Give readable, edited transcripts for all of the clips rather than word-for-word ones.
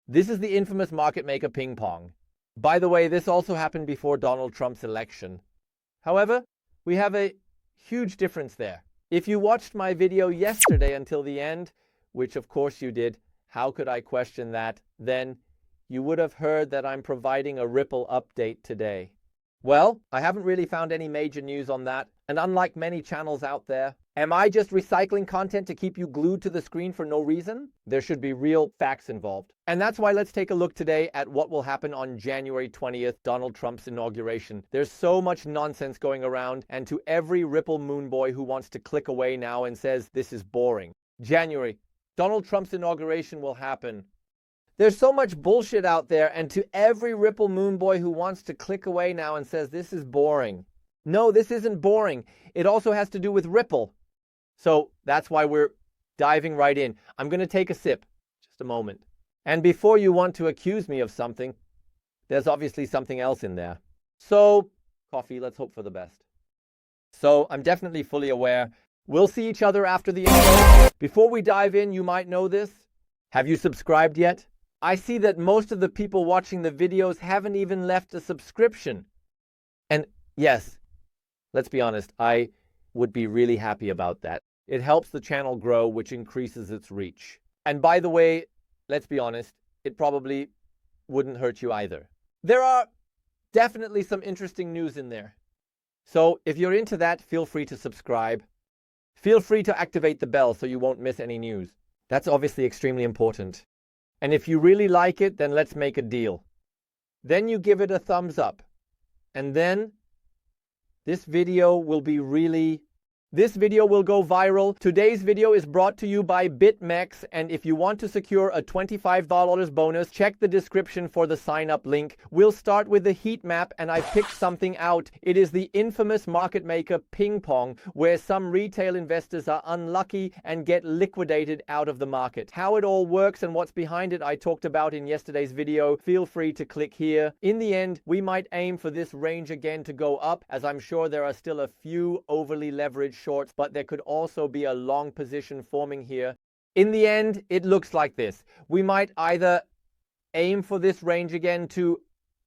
This is the infamous market maker ping pong. By the way, this also happened before Donald Trump's election. However, we have a huge difference there. If you watched my video yesterday until the end, which of course you did, how could I question that? Then you would have heard that I'm providing a Ripple update today. Well, I haven't really found any major news on that, and unlike many channels out there, am I just recycling content to keep you glued to the screen for no reason? There should be real facts involved. And that's why let's take a look today at what will happen on January 20th, Donald Trump's inauguration. There's so much nonsense going around, and to every Ripple moon boy who wants to click away now and says this is boring. January, Donald Trump's inauguration will happen. There's so much bullshit out there, and to every Ripple moon boy who wants to click away now and says this is boring. No, this isn't boring. It also has to do with Ripple. So that's why we're diving right in. I'm going to take a sip. Just a moment. And before you want to accuse me of something, there's obviously something else in there. So, coffee, let's hope for the best. So I'm definitely fully aware. We'll see each other after the intro. Before we dive in, you might know this. Have you subscribed yet? I see that most of the people watching the videos haven't even left a subscription. And yes, let's be honest, I would be really happy about that. It helps the channel grow, which increases its reach. And by the way, let's be honest, it probably wouldn't hurt you either. There are definitely some interesting news in there. So if you're into that, feel free to subscribe. Feel free to activate the bell so you won't miss any news. That's obviously extremely important. And if you really like it, then let's make a deal. Then you give it a thumbs up. And then this video will go viral. Today's video is brought to you by BitMEX, and if you want to secure a $25 bonus, check the description for the sign-up link. We'll start with the heat map, and I picked something out. It is the infamous market maker ping pong, where some retail investors are unlucky and get liquidated out of the market. How it all works and what's behind it I talked about in yesterday's video. Feel free to click here. In the end, we might aim for this range again to go up, as I'm sure there are still a few overly leveraged shorts, but there could also be a long position forming here. In the end, it looks like this. We might either aim for this range again to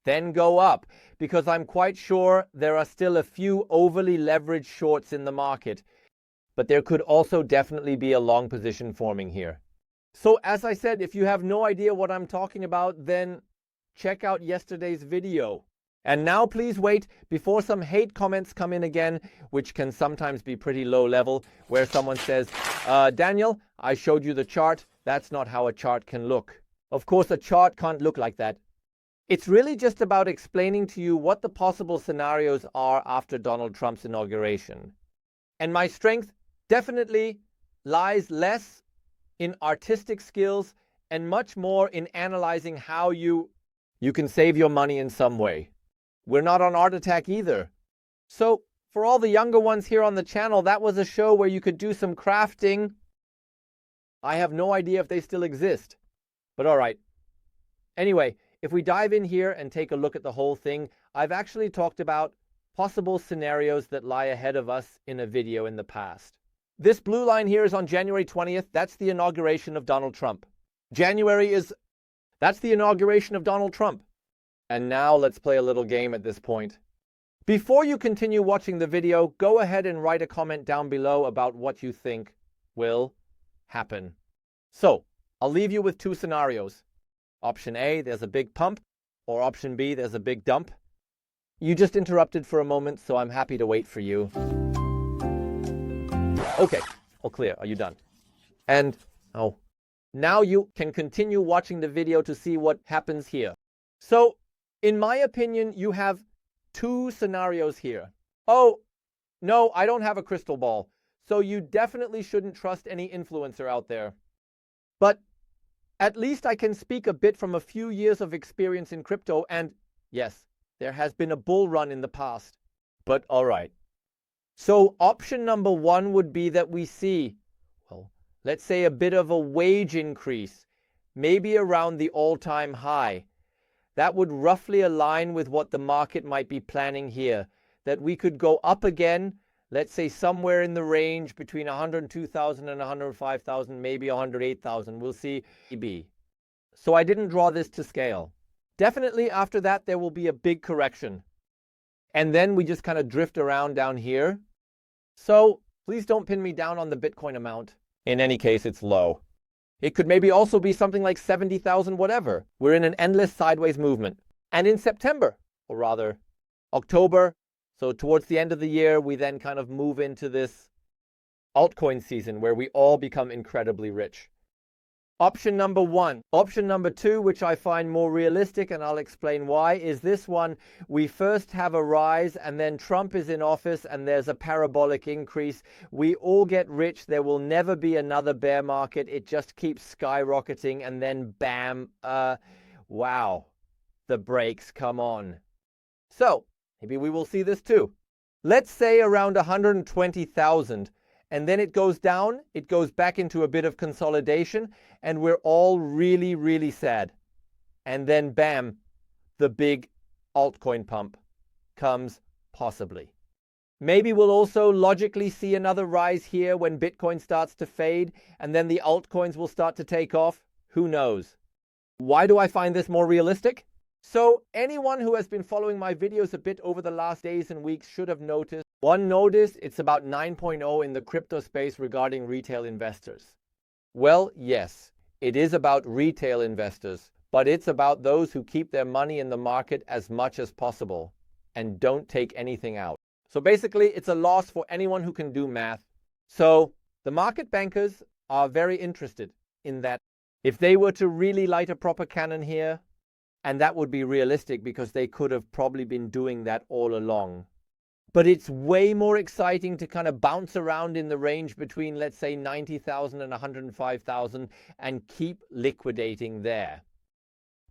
then go up, because I'm quite sure there are still a few overly leveraged shorts in the market, but there could also definitely be a long position forming here. So as I said, if you have no idea what I'm talking about, then check out yesterday's video. And now please wait before some hate comments come in again, which can sometimes be pretty low level, where someone says, Daniel, I showed you the chart. That's not how a chart can look. Of course, a chart can't look like that. It's really just about explaining to you what the possible scenarios are after Donald Trump's inauguration. And my strength definitely lies less in artistic skills and much more in analyzing how you can save your money in some way. We're not on Art Attack either. So for all the younger ones here on the channel, that was a show where you could do some crafting. I have no idea if they still exist, but all right. Anyway, if we dive in here and take a look at the whole thing, I've actually talked about possible scenarios that lie ahead of us in a video in the past. This blue line here is on January 20th. That's the inauguration of Donald Trump. That's the inauguration of Donald Trump. And now let's play a little game at this point. Before you continue watching the video, go ahead and write a comment down below about what you think will happen. So, I'll leave you with two scenarios. Option A, there's a big pump, or option B, there's a big dump. You just interrupted for a moment, so I'm happy to wait for you. Okay, all clear. Are you done? And, now you can continue watching the video to see what happens here. So, in my opinion, you have two scenarios here. Oh, no, I don't have a crystal ball. So you definitely shouldn't trust any influencer out there. But at least I can speak a bit from a few years of experience in crypto, and yes, there has been a bull run in the past. But all right. So option number one would be that we see, well, let's say a bit of a wage increase, maybe around the all-time high. That would roughly align with what the market might be planning here, that we could go up again, let's say somewhere in the range between 102,000 and 105,000, maybe 108,000. We'll see. so I didn't draw this to scale. Definitely after that, there will be a big correction. And then we just kind of drift around down here. So please don't pin me down on the Bitcoin amount. In any case, it's low. It could maybe also be something like 70,000 whatever. We're in an endless sideways movement. And in September, or rather October, so towards the end of the year, we then kind of move into this altcoin season where we all become incredibly rich. Option number one. Option number two, which I find more realistic, and I'll explain why, is this one. We first have a rise, and then Trump is in office, and there's a parabolic increase. We all get rich. There will never be another bear market. It just keeps skyrocketing, and then bam, wow, the brakes come on. So maybe we will see this too. Let's say around 120,000. And then it goes down, it goes back into a bit of consolidation, and we're all really, really sad. And then bam, the big altcoin pump comes possibly. Maybe we'll also logically see another rise here when Bitcoin starts to fade, and then the altcoins will start to take off. Who knows? Why do I find this more realistic? So anyone who has been following my videos a bit over the last days and weeks should have noticed. One notice, it's about 9.0 in the crypto space regarding retail investors. Well, yes, it is about retail investors, but it's about those who keep their money in the market as much as possible and don't take anything out. So basically, it's a loss for anyone who can do math. So the market bankers are very interested in that. If they were to really light a proper cannon here, and that would be realistic because they could have probably been doing that all along. But it's way more exciting to kind of bounce around in the range between, let's say, 90,000 and 105,000 and keep liquidating there.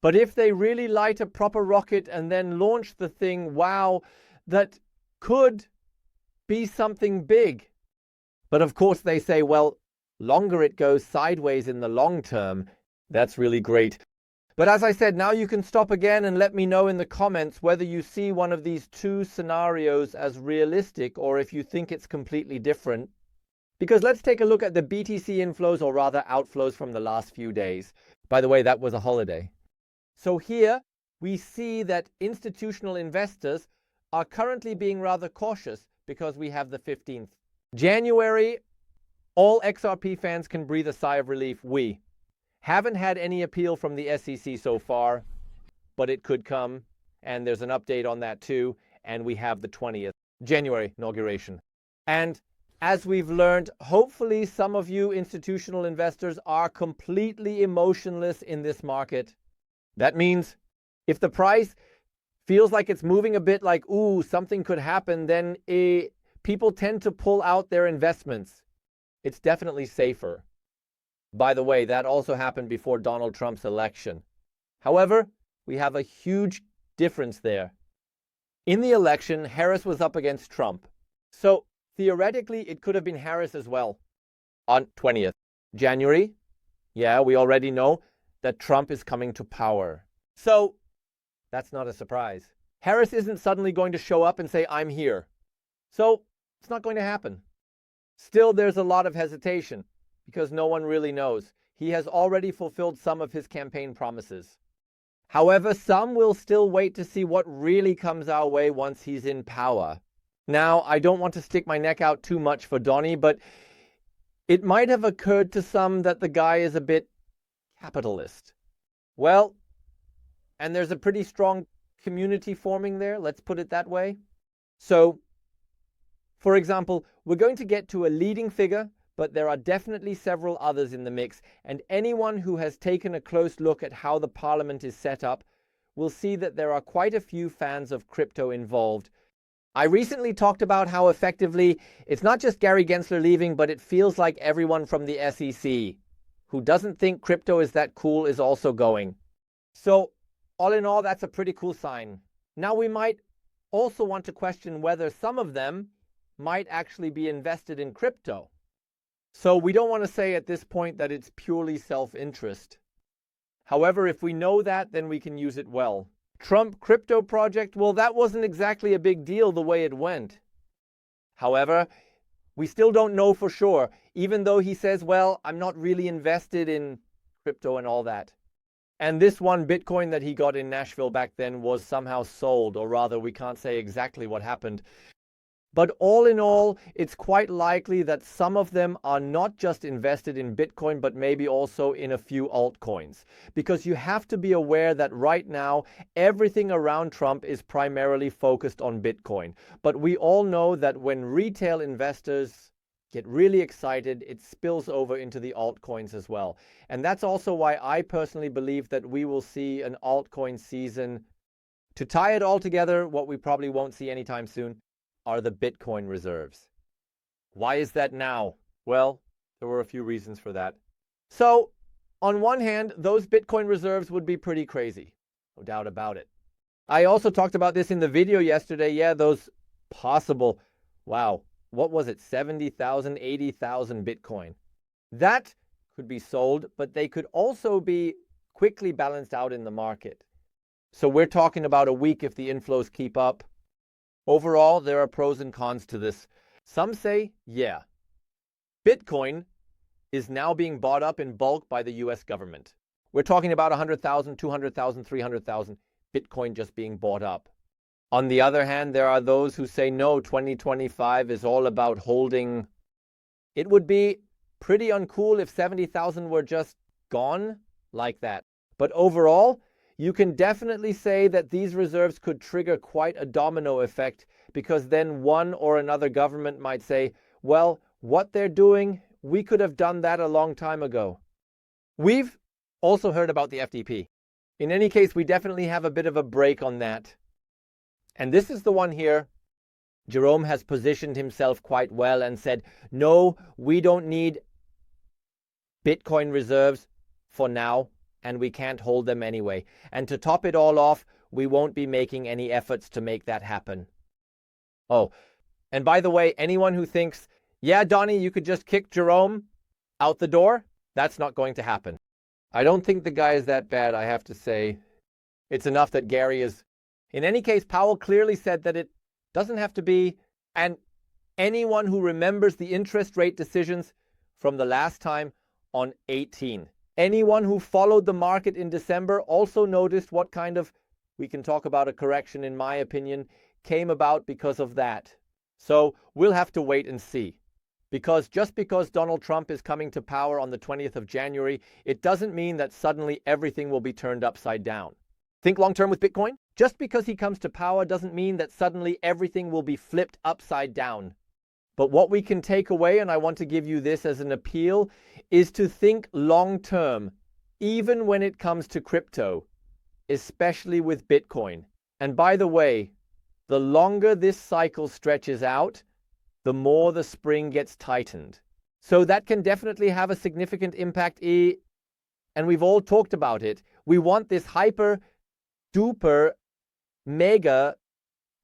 But if they really light a proper rocket and then launch the thing, wow, that could be something big. But of course they say, well, longer it goes sideways in the long term, that's really great. But as I said, now you can stop again and let me know in the comments whether you see one of these two scenarios as realistic or if you think it's completely different. Because let's take a look at the BTC inflows, or rather outflows, from the last few days. By the way, that was a holiday. So here we see that institutional investors are currently being rather cautious because we have the 15th. January, all XRP fans can breathe a sigh of relief. We haven't had any appeal from the SEC so far, but it could come, and there's an update on that too, and we have the 20th, January inauguration. And as we've learned, hopefully some of you institutional investors are completely emotionless in this market. That means if the price feels like it's moving a bit like, ooh, something could happen, then people tend to pull out their investments. It's definitely safer. By the way, that also happened before Donald Trump's election. However, we have a huge difference there. In the election, Harris was up against Trump. So theoretically, it could have been Harris as well. On 20th January, yeah, we already know that Trump is coming to power. So that's not a surprise. Harris isn't suddenly going to show up and say, I'm here. So it's not going to happen. Still, there's a lot of hesitation, because no one really knows. He has already fulfilled some of his campaign promises. However, some will still wait to see what really comes our way once he's in power. Now, I don't want to stick my neck out too much for Donnie, but it might have occurred to some that the guy is a bit capitalist. Well, and there's a pretty strong community forming there, let's put it that way. So, for example, we're going to get to a leading figure, but there are definitely several others in the mix, and anyone who has taken a close look at how the parliament is set up will see that there are quite a few fans of crypto involved. I recently talked about how effectively it's not just Gary Gensler leaving, but it feels like everyone from the SEC who doesn't think crypto is that cool is also going. So all in all, that's a pretty cool sign. Now we might also want to question whether some of them might actually be invested in crypto. So we don't want to say at this point that it's purely self-interest. However, if we know that, then we can use it well. Trump crypto project, well, that wasn't exactly a big deal the way it went. However, we still don't know for sure, even though he says, well, I'm not really invested in crypto and all that. And this one Bitcoin that he got in Nashville back then was somehow sold, or rather, we can't say exactly what happened. But all in all, it's quite likely that some of them are not just invested in Bitcoin, but maybe also in a few altcoins. Because you have to be aware that right now, everything around Trump is primarily focused on Bitcoin. But we all know that when retail investors get really excited, it spills over into the altcoins as well. And that's also why I personally believe that we will see an altcoin season. To tie it all together, what we probably won't see anytime soon are the Bitcoin reserves. Why is that now? Well, there were a few reasons for that. So, on one hand, those Bitcoin reserves would be pretty crazy. No doubt about it. I also talked about this in the video yesterday. Yeah, those possible, wow, what was it, 70,000, 80,000 Bitcoin. That could be sold, but they could also be quickly balanced out in the market. So we're talking about a week if the inflows keep up. Overall, there are pros and cons to this. Some say, yeah, Bitcoin is now being bought up in bulk by the US government. We're talking about 100,000, 200,000, 300,000 Bitcoin just being bought up. On the other hand, there are those who say, no, 2025 is all about holding. It would be pretty uncool if 70,000 were just gone like that. But overall, you can definitely say that these reserves could trigger quite a domino effect, because then one or another government might say, well, what they're doing, we could have done that a long time ago. We've also heard about the FDP. In any case, we definitely have a bit of a break on that. And this is the one here. Jerome has positioned himself quite well and said, no, we don't need Bitcoin reserves for now, and we can't hold them anyway. And to top it all off, we won't be making any efforts to make that happen. Oh, and by the way, anyone who thinks, yeah, Donnie, you could just kick Jerome out the door, that's not going to happen. I don't think the guy is that bad, I have to say. It's enough that Gary is. In any case, Powell clearly said that it doesn't have to be, and anyone who remembers the interest rate decisions from the last time on 18. Anyone who followed the market in December also noticed what kind of, we can talk about a correction in my opinion, came about because of that. So we'll have to wait and see. Because just because Donald Trump is coming to power on the 20th of January, it doesn't mean that suddenly everything will be turned upside down. Think long term with Bitcoin? Just because he comes to power doesn't mean that suddenly everything will be flipped upside down. But what we can take away, and I want to give you this as an appeal, is to think long term, even when it comes to crypto, especially with Bitcoin. And by the way, the longer this cycle stretches out, the more the spring gets tightened. So that can definitely have a significant impact. And we've all talked about it. We want this hyper duper mega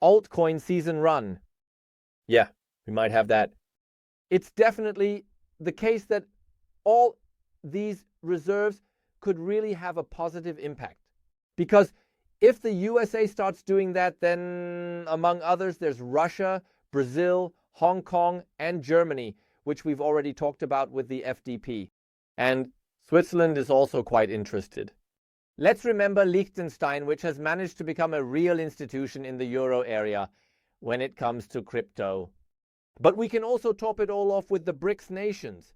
altcoin season run. Yeah, we might have that. It's definitely the case that all these reserves could really have a positive impact. Because if the USA starts doing that, then among others, there's Russia, Brazil, Hong Kong, and Germany, which we've already talked about with the FDP. And Switzerland is also quite interested. Let's remember Liechtenstein, which has managed to become a real institution in the euro area when it comes to crypto. But we can also top it all off with the BRICS nations.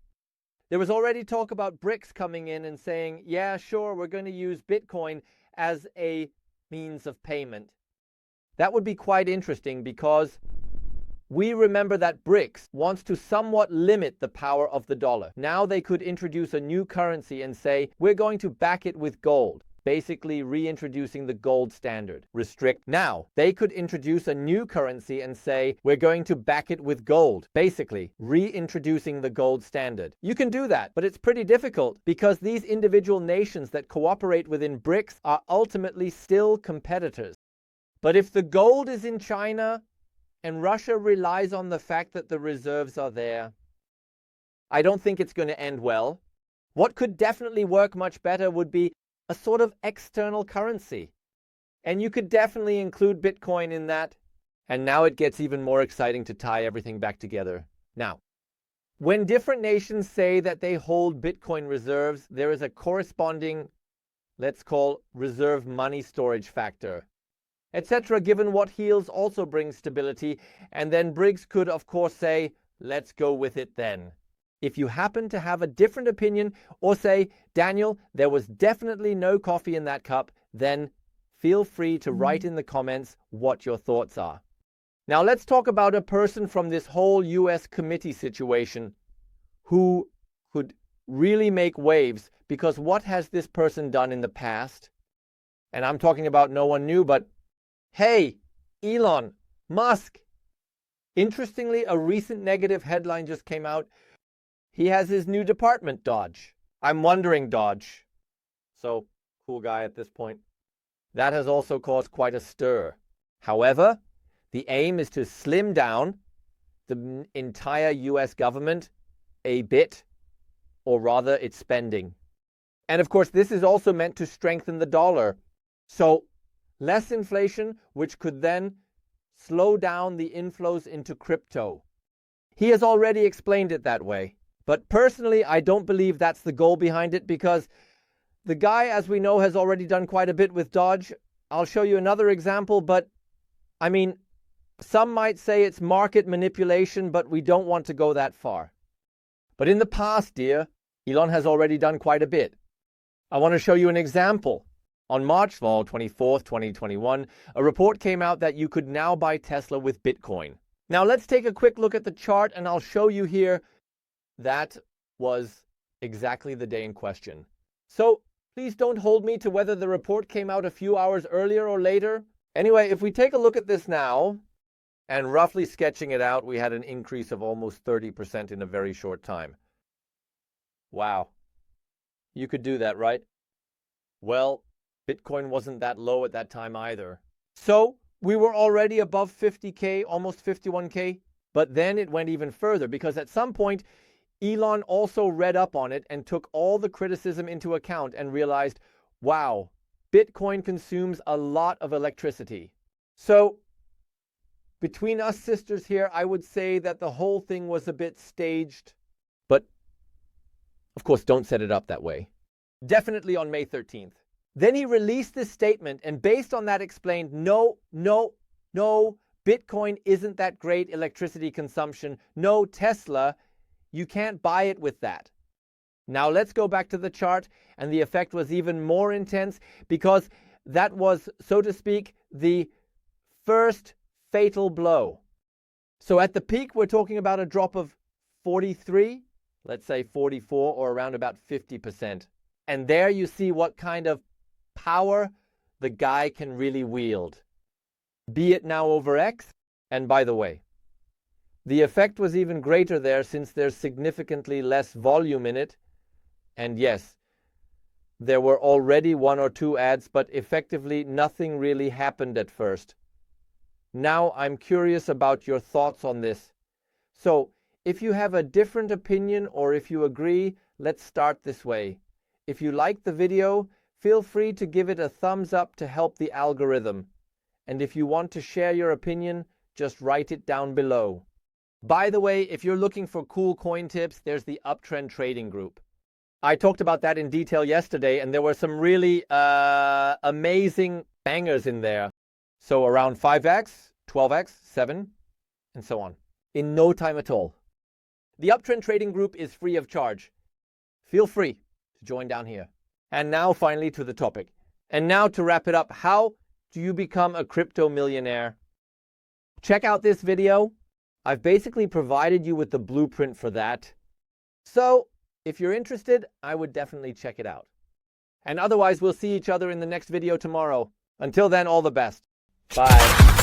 There was already talk about BRICS coming in and saying, yeah, sure, we're going to use Bitcoin as a means of payment. That would be quite interesting because we remember that BRICS wants to somewhat limit the power of the dollar. Now they could introduce a new currency and say, we're going to back it with gold. Basically reintroducing the gold standard. Restrict. Now, they could introduce a new currency and say, we're going to back it with gold. Basically, reintroducing the gold standard. You can do that, but it's pretty difficult because these individual nations that cooperate within BRICS are ultimately still competitors. But if the gold is in China and Russia relies on the fact that the reserves are there, I don't think it's going to end well. What could definitely work much better would be a sort of external currency. And you could definitely include Bitcoin in that. And now it gets even more exciting to tie everything back together. Now, when different nations say that they hold Bitcoin reserves, there is a corresponding let's call reserve money storage factor, etc. Given what heals also brings stability, and then BRICS could of course say, let's go with it then. If you happen to have a different opinion or say, Daniel, there was definitely no coffee in that cup, then feel free to write in the comments what your thoughts are. Now let's talk about a person from this whole US committee situation who could really make waves, because what has this person done in the past? And I'm talking about no one new, but hey, Elon Musk. Interestingly, a recent negative headline just came out. He has his new department, Dodge. I'm wondering, Dodge. So, cool guy at this point. That has also caused quite a stir. However, the aim is to slim down the entire US government a bit, or rather its spending. And of course, this is also meant to strengthen the dollar. So, less inflation, which could then slow down the inflows into crypto. He has already explained it that way. But personally, I don't believe that's the goal behind it, because the guy, as we know, has already done quite a bit with Dodge. I'll show you another example, but I mean, some might say it's market manipulation, but we don't want to go that far. But in the past, dear, Elon has already done quite a bit. I want to show you an example. On March 24th, 2021, a report came out that you could now buy Tesla with Bitcoin. Now let's take a quick look at the chart, and I'll show you here that was exactly the day in question. So please don't hold me to whether the report came out a few hours earlier or later. Anyway, if we take a look at this now, and roughly sketching it out, we had an increase of almost 30% in a very short time. Wow. You could do that, right? Well, Bitcoin wasn't that low at that time either. So we were already above 50K, almost 51K, but then it went even further, because at some point, Elon also read up on it and took all the criticism into account and realized, wow, Bitcoin consumes a lot of electricity. So between us sisters here, I would say that the whole thing was a bit staged, but of course, don't set it up that way. Definitely on May 13th. Then he released this statement, and based on that explained, no, Bitcoin isn't that great electricity consumption. No, Tesla, you can't buy it with that. Now let's go back to the chart, and the effect was even more intense, because that was, so to speak, the first fatal blow. So at the peak, we're talking about a drop of 43, let's say 44, or around about 50%. And there you see what kind of power the guy can really wield, be it now over X. And by the way, the effect was even greater there, since there's significantly less volume in it. And yes, there were already 1 or 2 ads, but effectively nothing really happened at first. Now I'm curious about your thoughts on this. So if you have a different opinion, or if you agree, let's start this way. If you like the video, feel free to give it a thumbs up to help the algorithm. And if you want to share your opinion, just write it down below. By the way, if you're looking for cool coin tips, there's the Uptrend Trading Group. I talked about that in detail yesterday, and there were some really amazing bangers in there. So around 5x, 12x, 7, and so on. In no time at all. The Uptrend Trading Group is free of charge. Feel free to join down here. And now finally to the topic. And now to wrap it up, how do you become a crypto millionaire? Check out this video. I've basically provided you with the blueprint for that. So if you're interested, I would definitely check it out. And otherwise, we'll see each other in the next video tomorrow. Until then, all the best. Bye.